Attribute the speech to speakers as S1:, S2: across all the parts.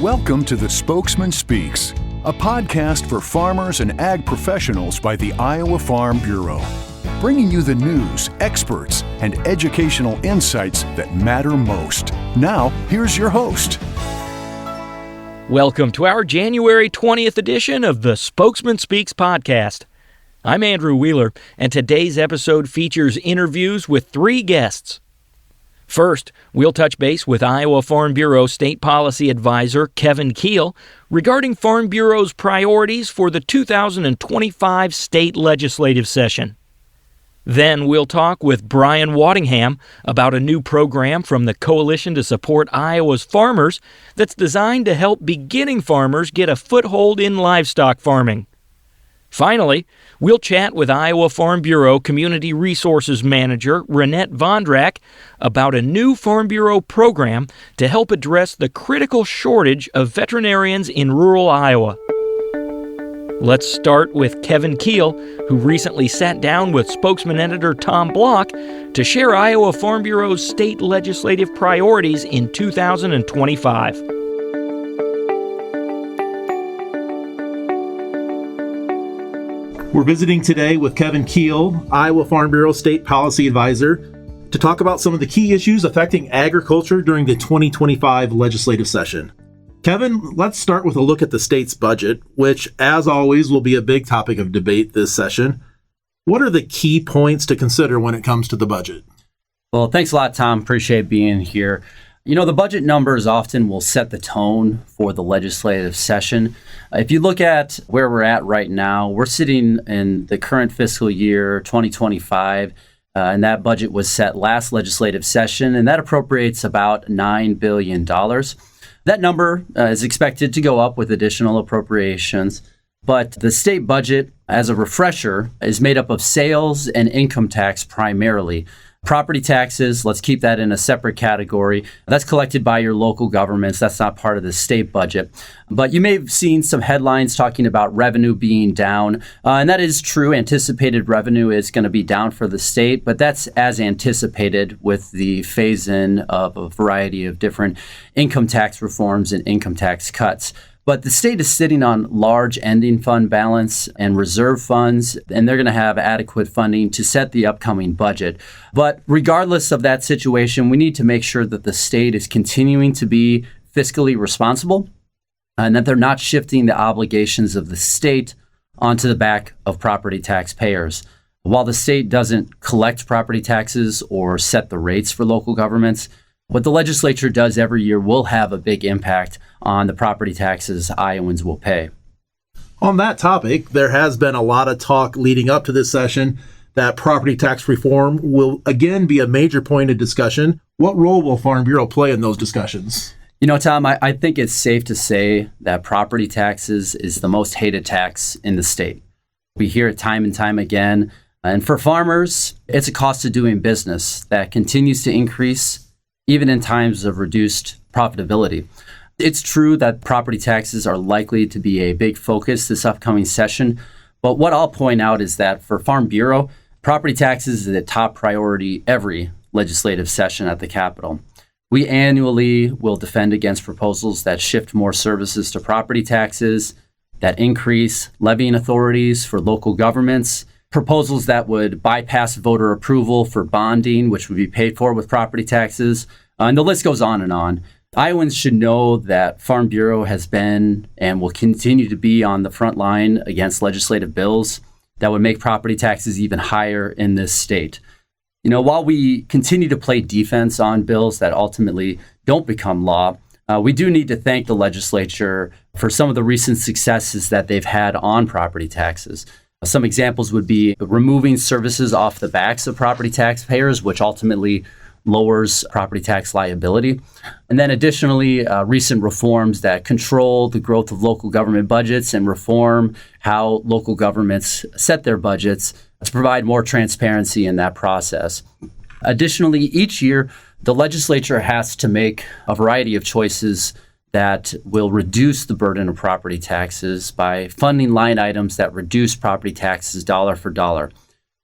S1: Welcome to the Spokesman Speaks, a podcast for farmers and ag professionals by the Iowa Farm Bureau, bringing you the news, experts, and educational insights that matter most. Now, here's your host.
S2: Welcome to our January 20th edition of the Spokesman Speaks podcast. I'm Andrew Wheeler, and today's episode features interviews with three guests. First, we'll touch base with Iowa Farm Bureau State Policy Advisor Kevin Keel regarding Farm Bureau's priorities for the 2025 state legislative session. Then we'll talk with Brian Waddingham about a new program from the Coalition to Support Iowa's Farmers that's designed to help beginning farmers get a foothold in livestock farming. Finally, we'll chat with Iowa Farm Bureau Community Resources Manager Renette Vondrak about a new Farm Bureau program to help address the critical shortage of veterinarians in rural Iowa. Let's start with Kevin Keel, who recently sat down with Spokesman editor Tom Block to share Iowa Farm Bureau's state legislative priorities in 2025.
S3: We're visiting today with Kevin Keel, Iowa Farm Bureau State Policy Advisor, to talk about some of the key issues affecting agriculture during the 2025 legislative session. Kevin, let's start with a look at the state's budget, which, as always, will be a big topic of debate this session. What are the key points to consider when it comes to the budget?
S4: Well, thanks a lot, Tom. Appreciate being here. You know, the budget numbers often will set the tone for the legislative session. If you look at where we're at right now, we're sitting in the current fiscal year, 2025, and that budget was set last legislative session, and that appropriates about $9 billion. That number is expected to go up with additional appropriations, but the state budget, as a refresher, is made up of sales and income tax primarily. Property taxes, let's keep that in a separate category. That's collected by your local governments. That's not part of the state budget. But you may have seen some headlines talking about revenue being down. And that is true. Anticipated revenue is going to be down for the state, but that's as anticipated with the phase-in of a variety of different income tax reforms and income tax cuts. But the state is sitting on large ending fund balance and reserve funds, and they're going to have adequate funding to set the upcoming budget. But regardless of that situation, we need to make sure that the state is continuing to be fiscally responsible and that they're not shifting the obligations of the state onto the back of property taxpayers. While the state doesn't collect property taxes or set the rates for local governments, what the legislature does every year will have a big impact on the property taxes Iowans will pay.
S3: On that topic, there has been a lot of talk leading up to this session that property tax reform will again be a major point of discussion. What role will Farm Bureau play in those discussions?
S4: You know, Tom, I think it's safe to say that property taxes is the most hated tax in the state. We hear it time and time again. And for farmers, it's a cost of doing business that continues to increase even in times of reduced profitability. It's true that property taxes are likely to be a big focus this upcoming session, but what I'll point out is that for Farm Bureau, property taxes is a top priority every legislative session at the Capitol. We annually will defend against proposals that shift more services to property taxes, that increase levying authorities for local governments, proposals that would bypass voter approval for bonding, which would be paid for with property taxes, and the list goes on and on. Iowans should know that Farm Bureau has been and will continue to be on the front line against legislative bills that would make property taxes even higher in this state. You know, while we continue to play defense on bills that ultimately don't become law, we do need to thank the legislature for some of the recent successes that they've had on property taxes. Some examples would be removing services off the backs of property taxpayers, which ultimately lowers property tax liability. And then additionally, recent reforms that control the growth of local government budgets and reform how local governments set their budgets to provide more transparency in that process. Additionally, each year, the legislature has to make a variety of choices that will reduce the burden of property taxes by funding line items that reduce property taxes dollar for dollar.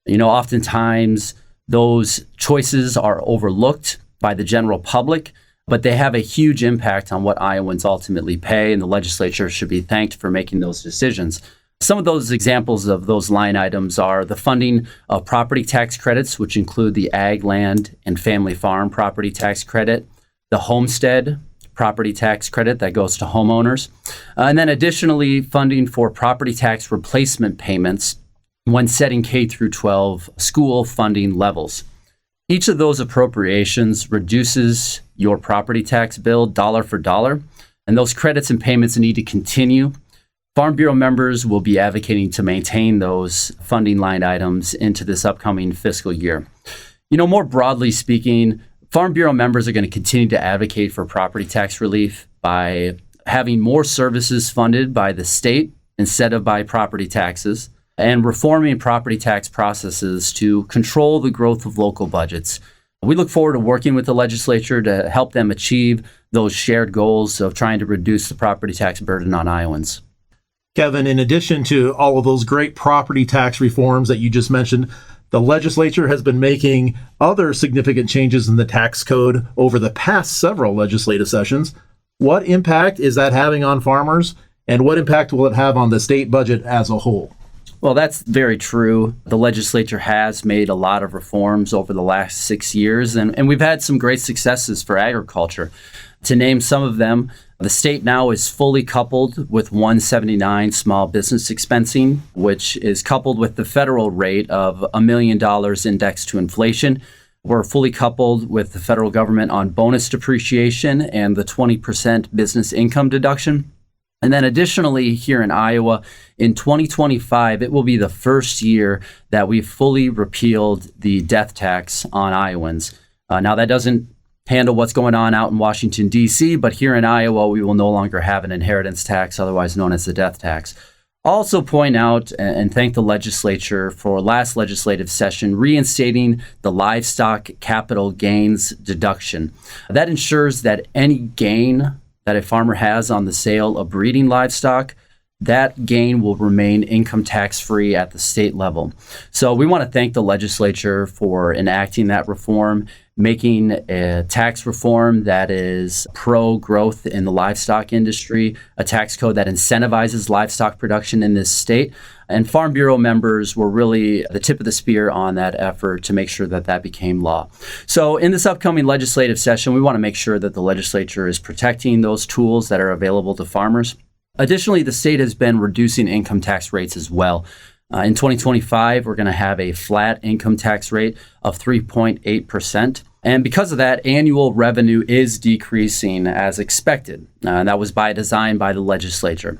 S4: You know, oftentimes those choices are overlooked by the general public, but they have a huge impact on what Iowans ultimately pay, and the legislature should be thanked for making those decisions. Some of those examples of those line items are the funding of property tax credits, which include the ag, land, and family farm property tax credit, the homestead property tax credit that goes to homeowners, and then additionally funding for property tax replacement payments when setting K through 12 school funding levels. Each of those appropriations reduces your property tax bill dollar for dollar, and those credits and payments need to continue. Farm Bureau members will be advocating to maintain those funding line items into this upcoming fiscal year. More broadly speaking, Farm Bureau members are going to continue to advocate for property tax relief by having more services funded by the state instead of by property taxes, and reforming property tax processes to control the growth of local budgets. We look forward to working with the legislature to help them achieve those shared goals of trying to reduce the property tax burden on Iowans.
S3: Kevin, in addition to all of those great property tax reforms that you just mentioned, the legislature has been making other significant changes in the tax code over the past several legislative sessions. What impact is that having on farmers, and what impact will it have on the state budget as a whole?
S4: Well, that's very true. The legislature has made a lot of reforms over the last 6 years, and we've had some great successes for agriculture. To name some of them, the state now is fully coupled with 179 small business expensing, which is coupled with the federal rate of $1 million indexed to inflation. We're fully coupled with the federal government on bonus depreciation and the 20% business income deduction. And then additionally, here in Iowa, in 2025, it will be the first year that we've fully repealed the death tax on Iowans. Now, that doesn't handle what's going on out in Washington, D.C., but here in Iowa, we will no longer have an inheritance tax, otherwise known as the death tax. Also point out and thank the legislature for last legislative session reinstating the livestock capital gains deduction. That ensures that any gain that a farmer has on the sale of breeding livestock, that gain will remain income tax free at the state level. So we want to thank the legislature for enacting that reform, making a tax reform that is pro-growth in the livestock industry, a tax code that incentivizes livestock production in this state. And Farm Bureau members were really the tip of the spear on that effort to make sure that that became law. So in this upcoming legislative session, we want to make sure that the legislature is protecting those tools that are available to farmers. Additionally, the state has been reducing income tax rates as well. In 2025, we're going to have a flat income tax rate of 3.8%. And because of that, annual revenue is decreasing as expected. And that was by design by the legislature.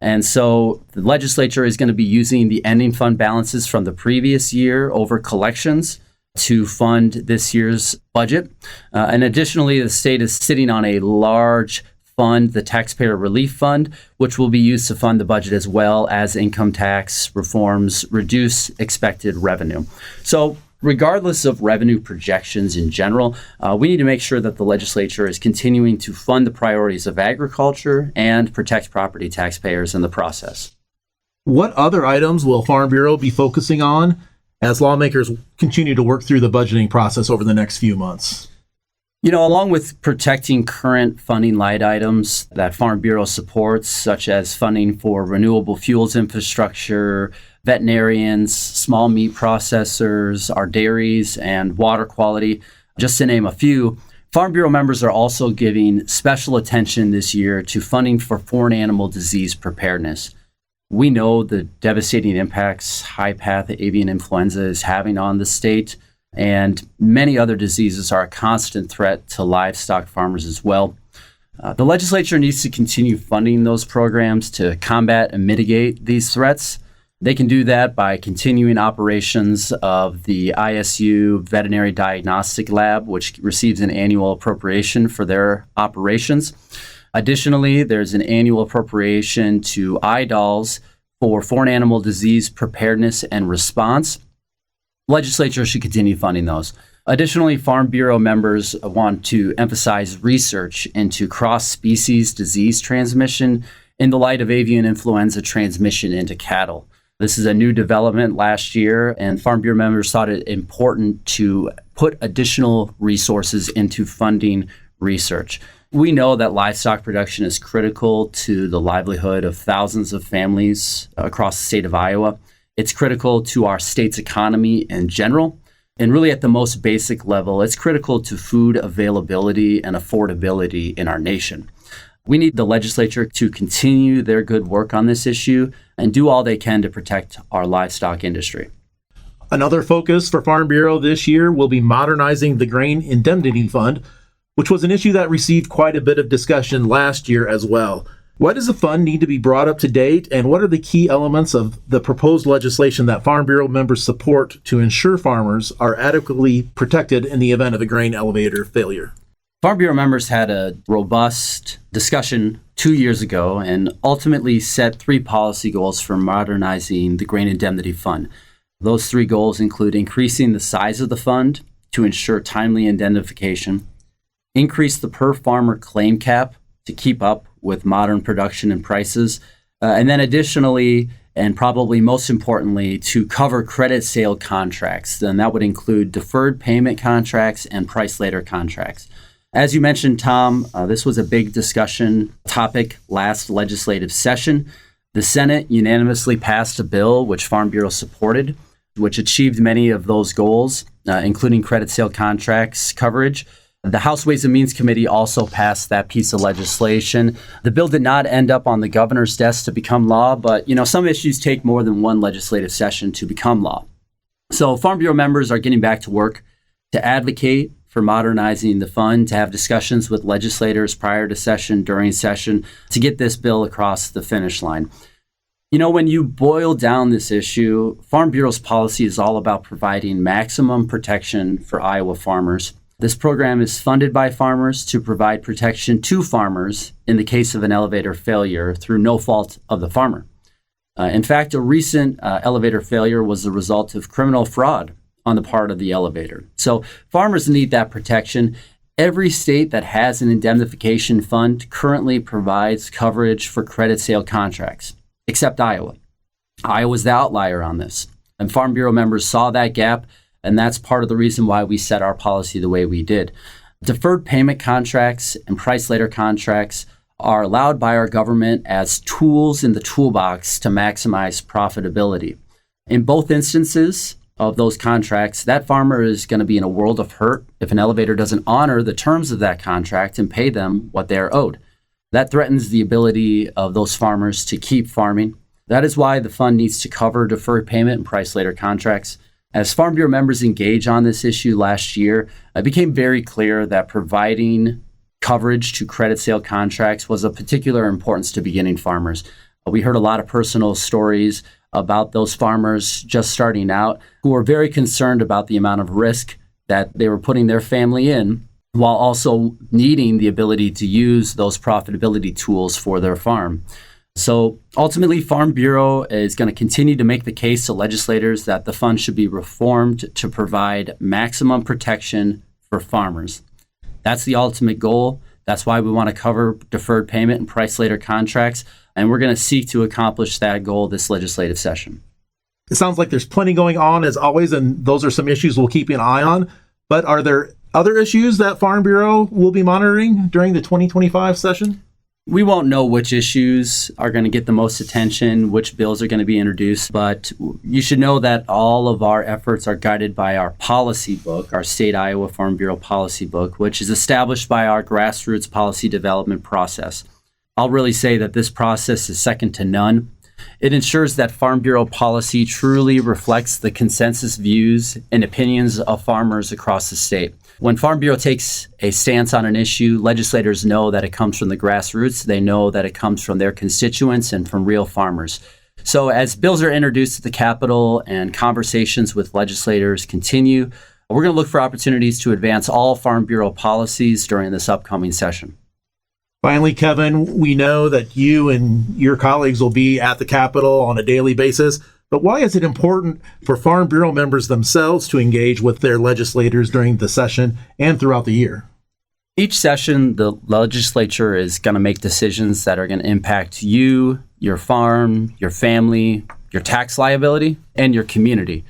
S4: And so the legislature is going to be using the ending fund balances from the previous year over collections to fund this year's budget. And additionally, the state is sitting on a large fund, the Taxpayer Relief Fund, which will be used to fund the budget as well as income tax reforms reduce expected revenue. So regardless of revenue projections in general, we need to make sure that the legislature is continuing to fund the priorities of agriculture and protect property taxpayers in the process.
S3: What other items will Farm Bureau be focusing on as lawmakers continue to work through the budgeting process over the next few months?
S4: Along with protecting current funding line items that Farm Bureau supports, such as funding for renewable fuels infrastructure, veterinarians, small meat processors, our dairies, and water quality, just to name a few, Farm Bureau members are also giving special attention this year to funding for foreign animal disease preparedness. We know the devastating impacts high-path avian influenza is having on the state, and many other diseases are a constant threat to livestock farmers as well. The legislature needs to continue funding those programs to combat and mitigate these threats. They can do that by continuing operations of the ISU Veterinary Diagnostic Lab, which receives an annual appropriation for their operations. Additionally, there's an annual appropriation to IDALS for foreign animal disease preparedness and response. Legislature should continue funding those. Additionally, Farm Bureau members want to emphasize research into cross-species disease transmission in the light of avian influenza transmission into cattle. This is a new development last year, and Farm Bureau members thought it important to put additional resources into funding research. We know that livestock production is critical to the livelihood of thousands of families across the state of Iowa. It's critical to our state's economy in general. And really at the most basic level, it's critical to food availability and affordability in our nation. We need the legislature to continue their good work on this issue and do all they can to protect our livestock industry.
S3: Another focus for Farm Bureau this year will be modernizing the Grain Indemnity Fund, which was an issue that received quite a bit of discussion last year as well. Why does the fund need to be brought up to date, and what are the key elements of the proposed legislation that Farm Bureau members support to ensure farmers are adequately protected in the event of a grain elevator failure?
S4: Farm Bureau members had a robust discussion 2 years ago and ultimately set 3 policy goals for modernizing the Grain Indemnity Fund. Those 3 goals include increasing the size of the fund to ensure timely indemnification, increase the per farmer claim cap to keep up with modern production and prices, and then additionally, and probably most importantly, to cover credit sale contracts. And that would include deferred payment contracts and price later contracts. As you mentioned, Tom, this was a big discussion topic last legislative session. The Senate unanimously passed a bill which Farm Bureau supported, which achieved many of those goals, including credit sale contracts coverage. The House Ways and Means Committee also passed that piece of legislation. The bill did not end up on the governor's desk to become law, but some issues take more than one legislative session to become law. So Farm Bureau members are getting back to work to advocate for modernizing the fund, to have discussions with legislators prior to session, during session, to get this bill across the finish line. When you boil down this issue, Farm Bureau's policy is all about providing maximum protection for Iowa farmers. This program is funded by farmers to provide protection to farmers in the case of an elevator failure through no fault of the farmer. In fact, a recent elevator failure was the result of criminal fraud on the part of the elevator. So farmers need that protection. Every state that has an indemnification fund currently provides coverage for credit sale contracts, except Iowa. Iowa's the outlier on this. And Farm Bureau members saw that gap, and that's part of the reason why we set our policy the way we did. Deferred payment contracts and price later contracts are allowed by our government as tools in the toolbox to maximize profitability. In both instances of those contracts, that farmer is going to be in a world of hurt if an elevator doesn't honor the terms of that contract and pay them what they are owed. That threatens the ability of those farmers to keep farming. That is why the fund needs to cover deferred payment and price later contracts. As Farm Bureau members engaged on this issue last year, it became very clear that providing coverage to credit sale contracts was of particular importance to beginning farmers. We heard a lot of personal stories about those farmers just starting out who were very concerned about the amount of risk that they were putting their family in, while also needing the ability to use those profitability tools for their farm. So ultimately, Farm Bureau is going to continue to make the case to legislators that the fund should be reformed to provide maximum protection for farmers. That's the ultimate goal. That's why we want to cover deferred payment and price later contracts, and we're going to seek to accomplish that goal this legislative session.
S3: It sounds like there's plenty going on as always, and those are some issues we'll keep an eye on. But are there other issues that Farm Bureau will be monitoring during the 2025 session?
S4: We won't know which issues are going to get the most attention, which bills are going to be introduced, but you should know that all of our efforts are guided by our policy book, our State Iowa Farm Bureau policy book, which is established by our grassroots policy development process. I'll really say that this process is second to none. It ensures that Farm Bureau policy truly reflects the consensus views and opinions of farmers across the state. When Farm Bureau takes a stance on an issue, legislators know that it comes from the grassroots. They know that it comes from their constituents and from real farmers. So as bills are introduced at the Capitol and conversations with legislators continue, we're going to look for opportunities to advance all Farm Bureau policies during this upcoming session.
S3: Finally, Kevin, we know that you and your colleagues will be at the Capitol on a daily basis, but why is it important for Farm Bureau members themselves to engage with their legislators during the session and throughout the year?
S4: Each session, the legislature is going to make decisions that are going to impact you, your farm, your family, your tax liability, and your community.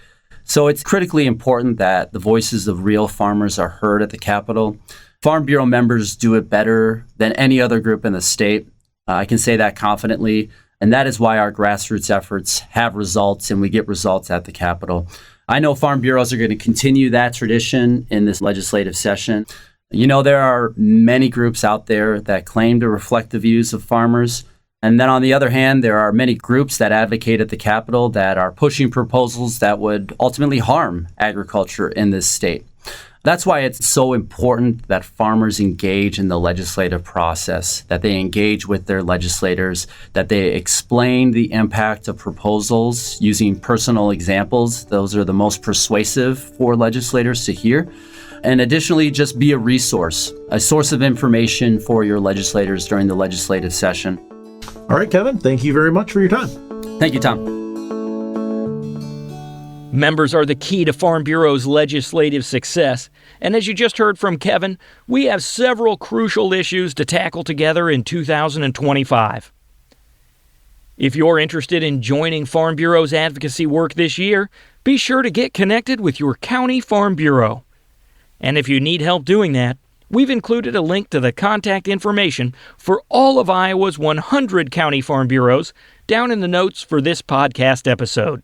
S4: So it's critically important that the voices of real farmers are heard at the Capitol. Farm Bureau members do it better than any other group in the state. I can say that confidently, and that is why our grassroots efforts have results, and we get results at the Capitol. I know farm bureaus are going to continue that tradition in this legislative session. There are many groups out there that claim to reflect the views of farmers. And then on the other hand, there are many groups that advocate at the Capitol that are pushing proposals that would ultimately harm agriculture in this state. That's why it's so important that farmers engage in the legislative process, that they engage with their legislators, that they explain the impact of proposals using personal examples. Those are the most persuasive for legislators to hear. And additionally, just be a source of information for your legislators during the legislative session.
S3: All right, Kevin, thank you very much for your time.
S4: Thank you, Tom.
S2: Members are the key to Farm Bureau's legislative success, and as you just heard from Kevin, we have several crucial issues to tackle together in 2025. If you're interested in joining Farm Bureau's advocacy work this year, be sure to get connected with your county Farm Bureau. And if you need help doing that, we've included a link to the contact information for all of Iowa's 100 county farm bureaus down in the notes for this podcast episode.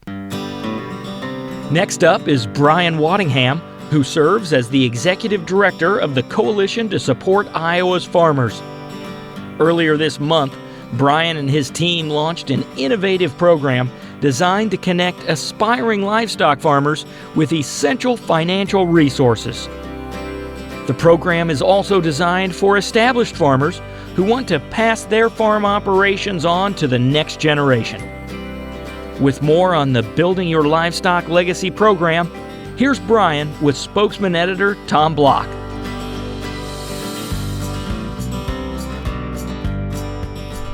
S2: Next up is Brian Waddingham, who serves as the Executive Director of the Coalition to Support Iowa's Farmers. Earlier this month, Brian and his team launched an innovative program designed to connect aspiring livestock farmers with essential financial resources. The program is also designed for established farmers who want to pass their farm operations on to the next generation. With more on the Building Your Livestock Legacy program, here's Brian with Spokesman editor Tom Block.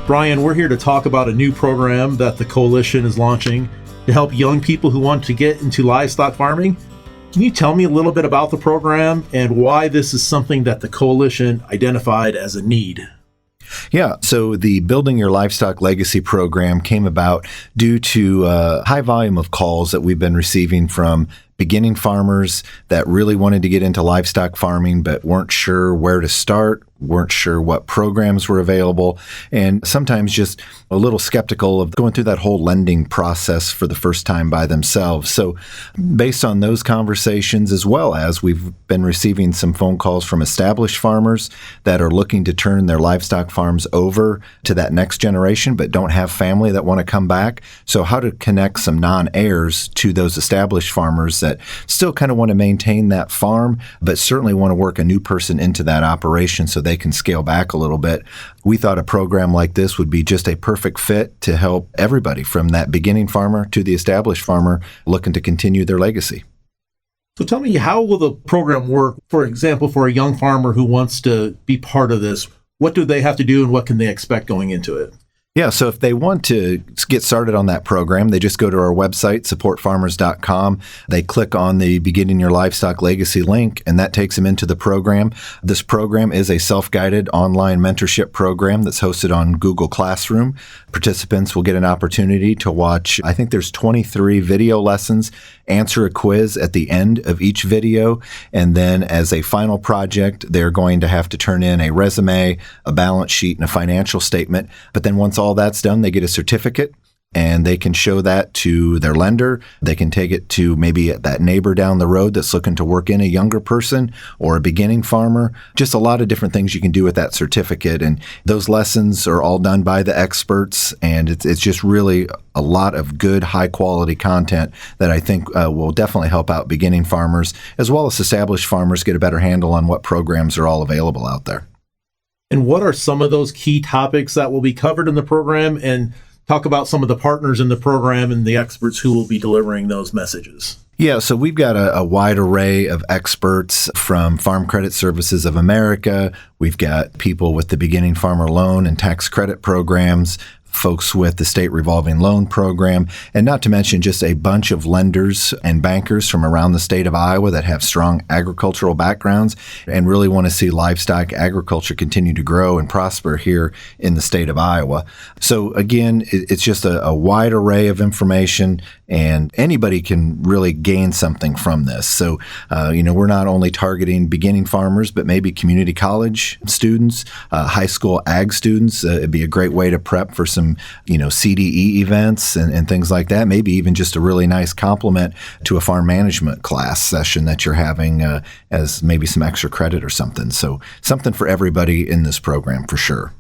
S3: Brian, we're here to talk about a new program that the Coalition is launching to help young people who want to get into livestock farming. Can you tell me a little bit about the program and why this is something that the Coalition identified as a need?
S5: Yeah, so the Building Your Livestock Legacy program came about due to a high volume of calls that we've been receiving from beginning farmers that really wanted to get into livestock farming but weren't sure where to start, weren't sure what programs were available, and sometimes just a little skeptical of going through that whole lending process for the first time by themselves. So based on those conversations, as well as we've been receiving some phone calls from established farmers that are looking to turn their livestock farms over to that next generation but don't have family that want to come back. So how to connect some non-heirs to those established farmers that still kind of want to maintain that farm but certainly want to work a new person into that operation so they can scale back a little bit. We thought a program like this would be just a perfect fit to help everybody from that beginning farmer to the established farmer looking to continue their legacy.
S3: So tell me, how will the program work? For example, for a young farmer who wants to be part of this, what do they have to do and what can they expect going into it?
S5: Yeah, so if they want to get started on that program, they just go to our website, supportfarmers.com. They click on the Beginning Your Livestock Legacy link, and that takes them into the program. This program is a self-guided online mentorship program that's hosted on Google Classroom. Participants will get an opportunity to watch, I think there's 23 video lessons, answer a quiz at the end of each video, and then as a final project, they're going to have to turn in a resume, a balance sheet, and a financial statement. But then once all that's done, they get a certificate, and they can show that to their lender. They can take it to maybe that neighbor down the road that's looking to work in, a younger person or a beginning farmer. Just a lot of different things you can do with that certificate. And those lessons are all done by the experts. And it's just really a lot of good, high quality content that I think will definitely help out beginning farmers as well as established farmers get a better handle on what programs are all available out there.
S3: And what are some of those key topics that will be covered in the program? And talk about some of the partners in the program and the experts who will be delivering those messages.
S5: Yeah, so we've got a wide array of experts from Farm Credit Services of America. We've got people with the Beginning Farmer Loan and Tax Credit programs, folks with the State Revolving Loan Program, and not to mention just a bunch of lenders and bankers from around the state of Iowa that have strong agricultural backgrounds and really want to see livestock agriculture continue to grow and prosper here in the state of Iowa. So again, it's just a wide array of information, and anybody can really gain something from this. So, we're not only targeting beginning farmers, but maybe community college students, high school ag students. It'd be a great way to prep for some, CDE events and things like that. Maybe even just a really nice complement to a farm management class session that you're having as maybe some extra credit or something. So something for everybody in this program for sure.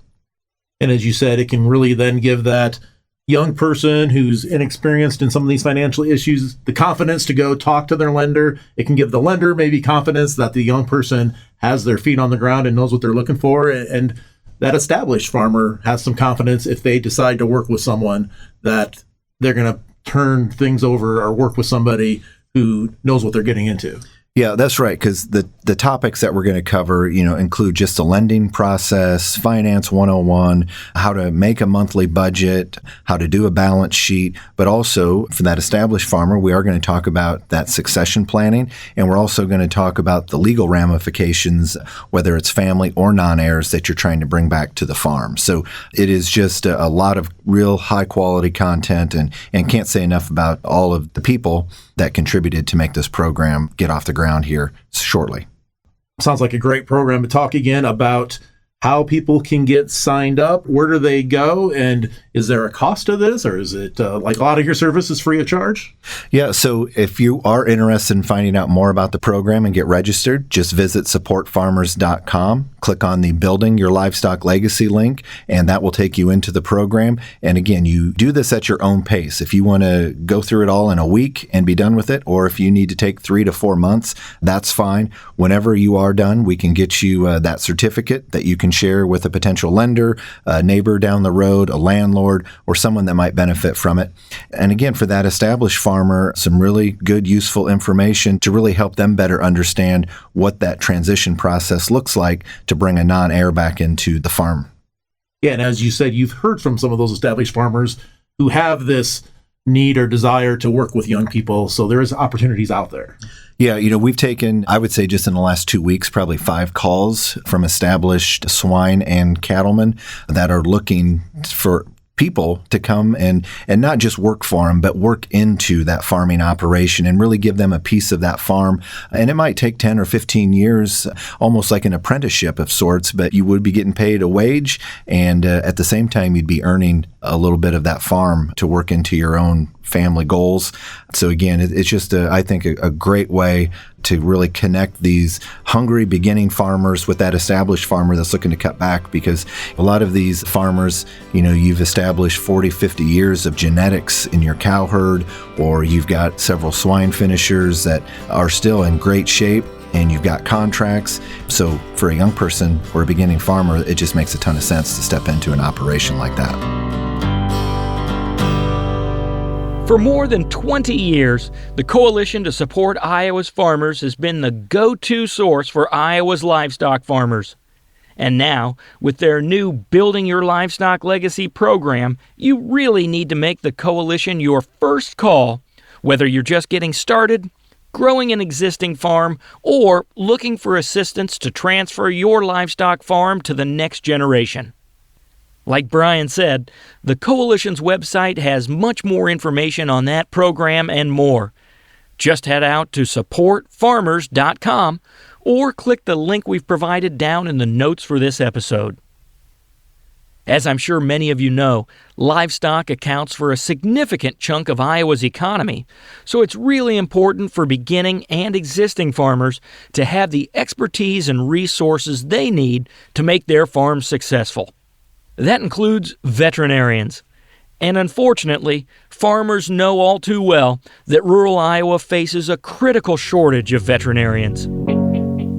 S3: And as you said, it can really then give that young person who's inexperienced in some of these financial issues the confidence to go talk to their lender. It can give the lender maybe confidence that the young person has their feet on the ground and knows what they're looking for. And that established farmer has some confidence if they decide to work with someone that they're going to turn things over or work with somebody who knows what they're getting into.
S5: Yeah, that's right, because the topics that we're going to cover, include just the lending process, Finance 101, how to make a monthly budget, how to do a balance sheet, but also for that established farmer, we are going to talk about that succession planning, and we're also going to talk about the legal ramifications, whether it's family or non-heirs that you're trying to bring back to the farm. So it is just a lot of real high-quality content, and can't say enough about all of the people that contributed to make this program get off the ground here shortly.
S3: Sounds like a great program. To talk again about how people can get signed up. Where do they go? And is there a cost to this, or is it like a lot of your services free of charge?
S5: Yeah, so if you are interested in finding out more about the program and get registered, just visit supportfarmers.com, click on the Building Your Livestock Legacy link, and that will take you into the program. And again, you do this at your own pace. If you want to go through it all in a week and be done with it, or if you need to take 3 to 4 months, that's fine. Whenever you are done, we can get you that certificate that you can share with a potential lender, a neighbor down the road, a landlord, or someone that might benefit from it. And again, for that established farmer, some really good, useful information to really help them better understand what that transition process looks like to bring a non-heir back into the farm.
S3: Yeah, and as you said, you've heard from some of those established farmers who have this need or desire to work with young people, so there is opportunities out there.
S5: Yeah, we've taken, I would say just in the last 2 weeks, probably 5 calls from established swine and cattlemen that are looking for people to come and not just work for them, but work into that farming operation and really give them a piece of that farm. And it might take 10 or 15 years, almost like an apprenticeship of sorts, but you would be getting paid a wage. And at the same time, you'd be earning a little bit of that farm to work into your own family goals. So again, it's just, I think, a great way to really connect these hungry beginning farmers with that established farmer that's looking to cut back, because a lot of these farmers, you've established 40, 50 years of genetics in your cow herd, or you've got several swine finishers that are still in great shape, and you've got contracts. So for a young person or a beginning farmer, it just makes a ton of sense to step into an operation like that.
S2: For more than 20 years, the Coalition to Support Iowa's Farmers has been the go-to source for Iowa's livestock farmers. And now, with their new Building Your Livestock Legacy program, you really need to make the Coalition your first call, whether you're just getting started, growing an existing farm, or looking for assistance to transfer your livestock farm to the next generation. Like Brian said, the Coalition's website has much more information on that program and more. Just head out to supportfarmers.com or click the link we've provided down in the notes for this episode. As I'm sure many of you know, livestock accounts for a significant chunk of Iowa's economy, so it's really important for beginning and existing farmers to have the expertise and resources they need to make their farms successful. That includes veterinarians. And unfortunately, farmers know all too well that rural Iowa faces a critical shortage of veterinarians.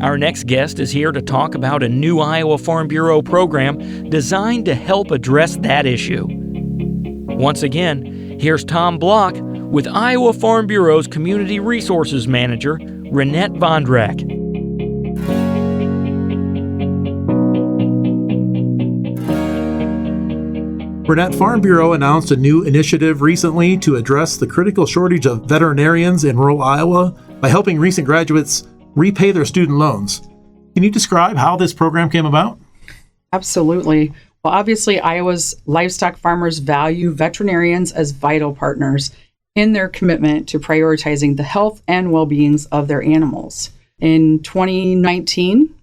S2: Our next guest is here to talk about a new Iowa Farm Bureau program designed to help address that issue. Once again, here's Tom Block with Iowa Farm Bureau's Community Resources Manager, Renette Vondrak.
S3: Renette, Farm Bureau announced a new initiative recently to address the critical shortage of veterinarians in rural Iowa by helping recent graduates repay their student loans. Can you describe how this program came about?
S6: Absolutely. Well, obviously, Iowa's livestock farmers value veterinarians as vital partners, in their commitment to prioritizing the health and well-beings of their animals. In 2019,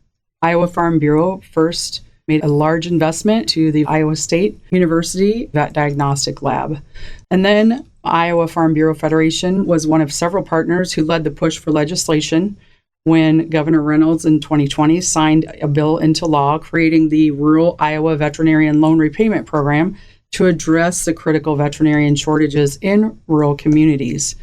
S6: Iowa Farm Bureau first made a large investment to the Iowa State University Vet Diagnostic Lab. And then Iowa Farm Bureau Federation was one of several partners who led the push for legislation when Governor Reynolds in 2020 signed a bill into law creating the Rural Iowa Veterinarian Loan Repayment Program to address the critical veterinarian shortages in rural communities.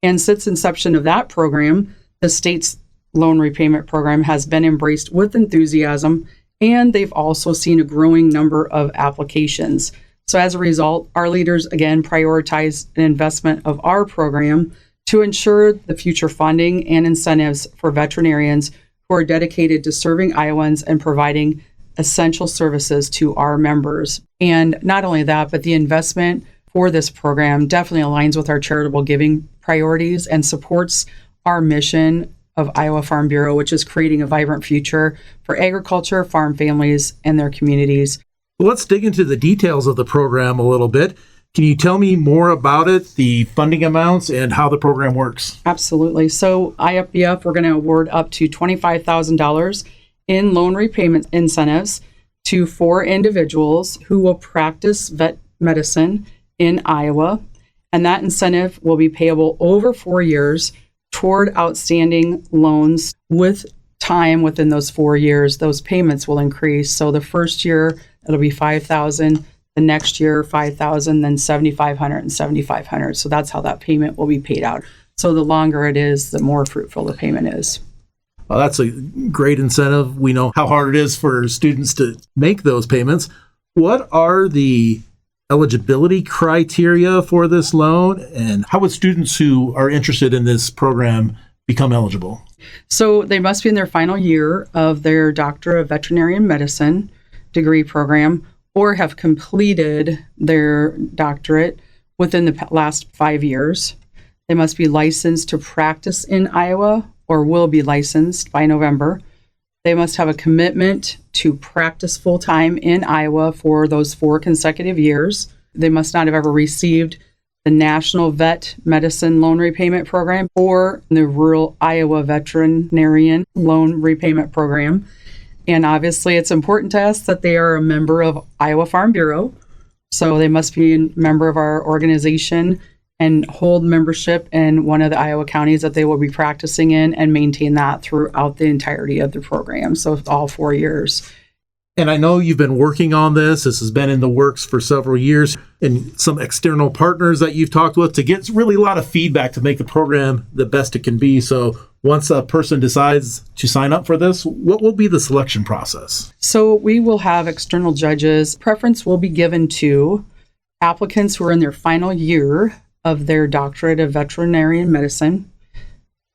S6: And since inception of that program, the state's loan repayment program has been embraced with enthusiasm, and they've also seen a growing number of applications. So as a result, our leaders again prioritize an investment of our program to ensure the future funding and incentives for veterinarians who are dedicated to serving Iowans and providing essential services to our members. And not only that, but the investment for this program definitely aligns with our charitable giving priorities and supports our mission of Iowa Farm Bureau, which is creating a vibrant future for agriculture, farm families, and their communities.
S3: Well, let's dig into the details of the program a little bit. Can you tell me more about it, the funding amounts, and how the program works?
S6: Absolutely. So IFBF, we're going to award up to $25,000 in loan repayment incentives to 4 individuals who will practice vet medicine in Iowa. And that incentive will be payable over 4 years toward outstanding loans. With time within those 4 years, those payments will increase. So the first year, it'll be $5,000. The next year, $5,000, then $7,500 and $7,500. So that's how that payment will be paid out. So the longer it is, the more fruitful the payment is.
S3: Well, that's a great incentive. We know how hard it is for students to make those payments. What are the eligibility criteria for this loan, and how would students who are interested in this program become eligible?
S6: So they must be in their final year of their Doctor of Veterinarian Medicine degree program, or have completed their doctorate within the last 5 years. They must be licensed to practice in Iowa or will be licensed by November. They must have a commitment to practice full-time in Iowa for those 4 consecutive years. They must not have ever received the National Vet Medicine Loan Repayment Program or the Rural Iowa Veterinarian Loan Repayment Program. And obviously, it's important to us that they are a member of Iowa Farm Bureau. So they must be a member of our organization and hold membership in one of the Iowa counties that they will be practicing in and maintain that throughout the entirety of the program. So all 4 years.
S3: And I know you've been working on this. This has been in the works for several years, and some external partners that you've talked with to get really a lot of feedback to make the program the best it can be. So once a person decides to sign up for this, what will be the selection process?
S6: So we will have external judges. Preference will be given to applicants who are in their final year of their doctorate of veterinarian medicine,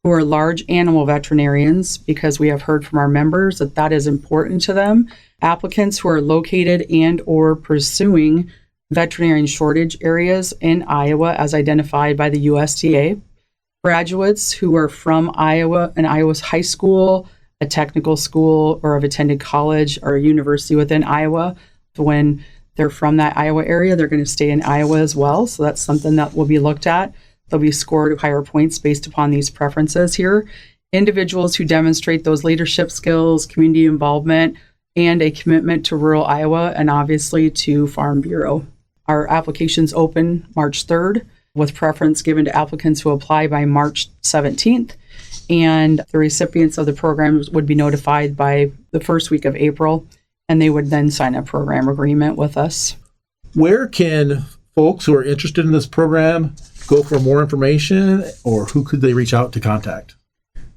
S6: who are large animal veterinarians, because we have heard from our members that that is important to them. Applicants who are located and or pursuing veterinarian shortage areas in Iowa as identified by the USDA. Graduates who are from Iowa and Iowa's high school, a technical school, or have attended college or a university within Iowa. When they're from that Iowa area, they're going to stay in Iowa as well. So that's something that will be looked at. They'll be scored higher points based upon these preferences here. Individuals who demonstrate those leadership skills, community involvement, and a commitment to rural Iowa and obviously to Farm Bureau. Our applications open March 3rd, with preference given to applicants who apply by March 17th. And the recipients of the programs would be notified by the first week of April, and they would then sign a program agreement with us.
S3: Where can folks who are interested in this program go for more information, or who could they reach out to contact?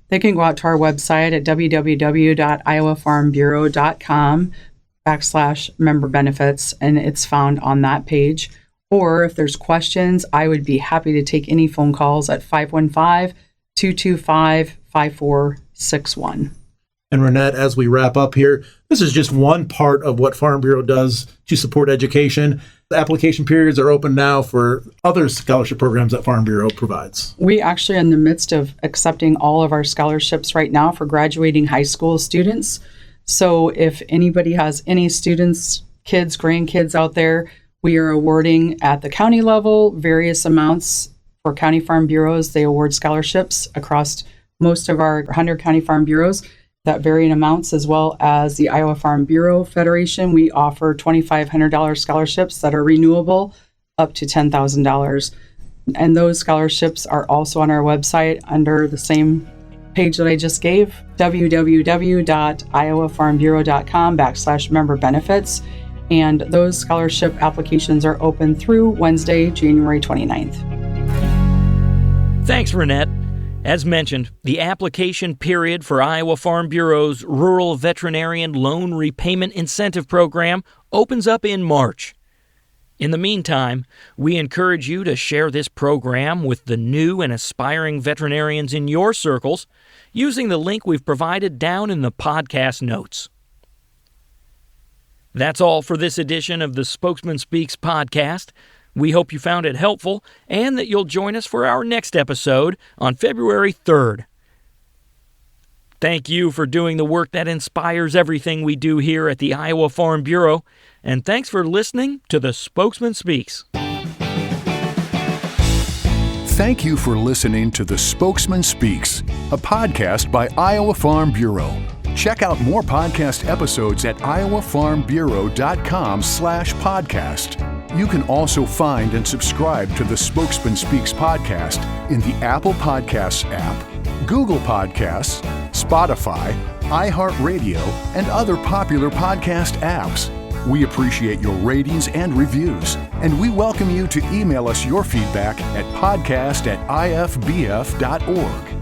S6: They can go out to our website at www.iowafarmbureau.com/member benefits, and it's found on that page. Or if there's questions, I would be happy to take any phone calls at 515-225-5461.
S3: And Renette, as we wrap up here, this is just one part of what Farm Bureau does to support education. The application periods are open now for other scholarship programs that Farm Bureau provides.
S6: We actually are in the midst of accepting all of our scholarships right now for graduating high school students. So if anybody has any students, kids, grandkids out there, we are awarding at the county level various amounts for For county farm bureaus, they award scholarships across most of our 100 county farm bureaus that vary in amounts, as well as the Iowa Farm Bureau Federation. We offer $2,500 scholarships that are renewable up to $10,000. And those scholarships are also on our website under the same page that I just gave, www.iowafarmbureau.com/member benefits. And those scholarship applications are open through Wednesday, January 29th.
S2: Thanks, Renette. As mentioned, the application period for Iowa Farm Bureau's Rural Veterinarian Loan Repayment Incentive Program opens up in March. In the meantime, we encourage you to share this program with the new and aspiring veterinarians in your circles using the link we've provided down in the podcast notes. That's all for this edition of the Spokesman Speaks podcast. We hope you found it helpful and that you'll join us for our next episode on February 3rd. Thank you for doing the work that inspires everything we do here at the Iowa Farm Bureau, and thanks for listening to the Spokesman Speaks.
S1: Thank you for listening to the Spokesman Speaks, a podcast by Iowa Farm Bureau. Check out more podcast episodes at iowafarmbureau.com/podcast. You can also find and subscribe to the Spokesman Speaks podcast in the Apple Podcasts app, Google Podcasts, Spotify, iHeartRadio, and other popular podcast apps. We appreciate your ratings and reviews, and we welcome you to email us your feedback at podcast@ifbf.org.